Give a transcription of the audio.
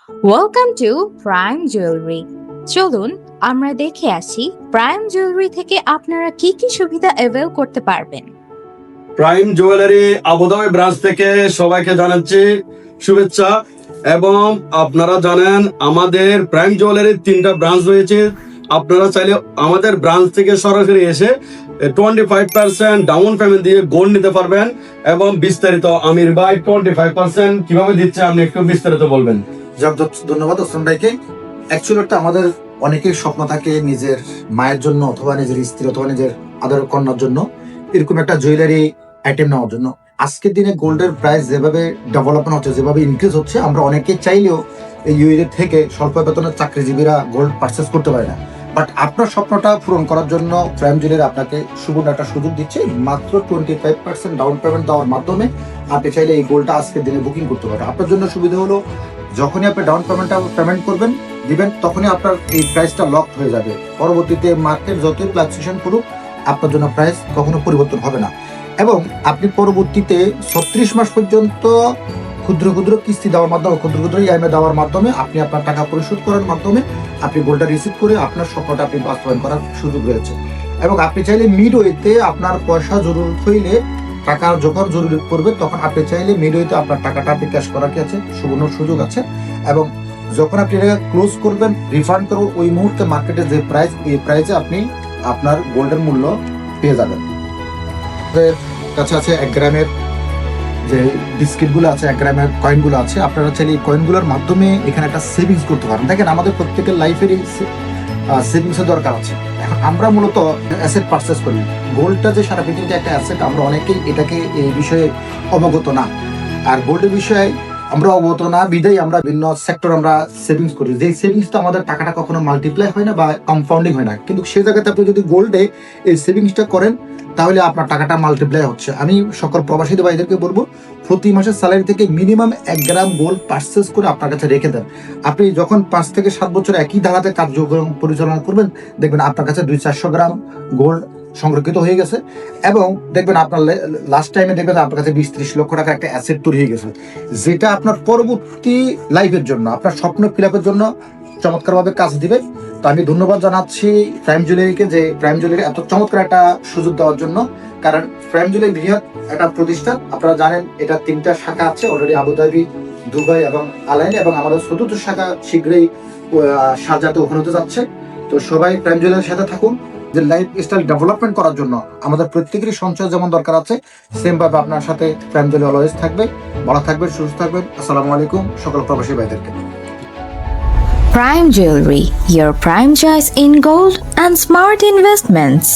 Welcome to prime jewellery. চলুন আমরা দেখে আসি প্রাইম জুয়েলারি থেকে আপনারা কি কি সুবিধা অ্যাভেল করতে পারবেন। প্রাইম জুয়েলারি আবুধাবি ব্রাঞ্চ থেকে সবাইকে জানাচ্ছি শুভেচ্ছা। এবং আপনারা জানেন আমাদের প্রাইম জুয়েলারির 3টা ব্রাঞ্চ রয়েছে। আপনারা চাইলে আমাদের ব্রাঞ্চ থেকে সরাসরি এসে 25% ডাউন পেমেন্ট দিয়ে গোল্ড নিতে পারবেন। এবং বিস্তারিত আমির ভাই 25% কিভাবে দিচ্ছে আপনি একটু বিস্তারিত বলবেন। ধন্যবাদ ওসমান ভাইকে। অ্যাকচুয়ালি একটা আমাদের অনেকের স্বপ্ন থাকে নিজের মায়ের জন্য অথবা নিজের স্ত্রী অথবা নিজের আদর কন্যার জন্য এরকম একটা জুয়েলারি আইটেম নেওয়ার জন্য। আজকের দিনে গোল্ডের প্রাইস যেভাবে ডেভেলপমেন্ট হচ্ছে, যেভাবে ইনক্রিজ হচ্ছে, আমরা অনেকে চাইলেও এই ইউএই থেকে স্বল্প বেতনের চাকরিজীবীরা গোল্ড পারচেস করতে পারে না। বাট আপনার স্বপ্নটা পূরণ করার জন্য প্রাইম জুয়েলারি আপনাকে সুবর্ণ একটা সুযোগ দিচ্ছে। মাত্র 25% ডাউন পেমেন্ট দেওয়ার মাধ্যমে আপনি চাইলে এই গোল্ডটা আজকের দিনে বুকিং করতে পারেন। আপনার জন্য সুবিধা হলো যখনই আপনি ডাউন পেমেন্ট করবেন দিবেন তখনই আপনার এই প্রাইসটা লক হয়ে যাবে। পরবর্তীতে মার্কেট যতই ফ্লাকচুয়েশন করুক আপনার জন্য প্রাইস কখনো পরিবর্তন হবে না। এবং আপনি পরবর্তীতে 36 মাস পর্যন্ত ক্ষুদ্র ক্ষুদ্র কিস্তি দেওয়ার মাধ্যমে, ক্ষুদ্র ক্ষুদ্র ইএমআই দেওয়ার মাধ্যমে আপনি আপনার টাকা পরিশোধ করার মাধ্যমে আপনি গোল্ডটা রিসিভ করে আপনার স্বপ্নটা আপনি বাস্তবায়ন করার সুযোগ রয়েছে। এবং আপনি চাইলে মিডওয়েতে আপনার পয়সা জরুরত হইলে, টাকা যখন জরুরি পড়বে তখন আপনি চাইলে মিডওয়েতে আপনার টাকাটা আপনি ক্যাশ করার কি আছে সুবর্ণ সুযোগ আছে। এবং যখন আপনি এটাকে ক্লোজ করবেন, রিফান্ড করবেন, ওই মুহূর্তে মার্কেটে যে প্রাইস, এই প্রাইসে আপনি আপনার গোল্ডের মূল্য পেয়ে যাবেন। আমাদের কাছে আছে 1 গ্রামের যে বিস্কিটগুলো আছে, 1 গ্রামের কয়েনগুলো আছে। আপনারা চাইলে এই কয়েনগুলোর মাধ্যমে এখানে একটা সেভিংস করতে পারেন। দেখেন আমাদের প্রত্যেকের লাইফেরই সেভিংসের দরকার আছে। এখন আমরা মূলত অ্যাসেট পারচেস করি। গোল্ডটা যে সারা পৃথিবীতে একটা অ্যাসেট, আমরা অনেকেই এটাকে এই বিষয়ে অবগত না। আর গোল্ডের বিষয়ে আমরা অবগত না বিধায় আমরা বিভিন্ন সেক্টর আমরা সেভিংস করি। যে সেভিংসটা আমাদের টাকাটা কখনো মাল্টিপ্লাই হয় না বা কম্পাউন্ডিং হয় না, কিন্তু সেই জায়গাতে আপনি যদি গোল্ডে এই সেভিংসটা করেন তাহলে আপনার টাকাটা মাল্টিপ্লাই হচ্ছে। আমি সকল প্রবাসী ভাইদেরকে বলবো প্রতি মাসের স্যালারি থেকে মিনিমাম 1 গ্রাম গোল্ড পারচেস করে আপনার কাছে রেখে দেন। আপনি যখন 5 থেকে 7 বছর একই ধারাতে কার্যক্রম পরিচালনা করবেন দেখবেন আপনার কাছে 200-400 গ্রাম গোল্ড সংরক্ষিত হয়ে গেছে। এবং দেখবেন আপনার লাস্ট টাইমে দেখবেন আপনার কাছে 20-30 লক্ষ টাকা একটা অ্যাসেট তৈরি হয়ে গেছে, যেটা আপনার পরবর্তী লাইফের জন্য, আপনার স্বপ্ন ফিল-আপের জন্য চমৎকারভাবে কাজ দিবে। তো আমি ধন্যবাদ জানাচ্ছি প্রাইম জুয়েলারিকে যে প্রাইম জুয়েলারি এত চমৎকার একটা সুযোগ দেওয়ার জন্য। কারণ প্রাইম জুয়েলারি বৃহৎ একটা প্রতিষ্ঠান, আপনারা জানেন এটা 3টা শাখা আছে অলরেডি, আবুধাবি, দুবাই এবং আলাইনে, এবং আমাদের 4th শাখা শীঘ্রই শারজাতে ওপেন হতে যাচ্ছে। তো সবাই প্রাইম জুয়েলারির সাথে থাকুন। যে লাইফ স্টাইল ডেভেলপমেন্ট করার জন্য আমাদের প্রত্যেকেরই সঞ্চয় যেমন দরকার আছে, সেম ভাবে আপনার সাথে প্রাইম জুয়েলারি অলওয়েজ থাকবে। ভালো থাকবেন, সুস্থ থাকবেন। আসসালামু আলাইকুম সকল প্রবাসী ভাইদেরকে। Prime Jewelry, your prime choice in gold and smart investments.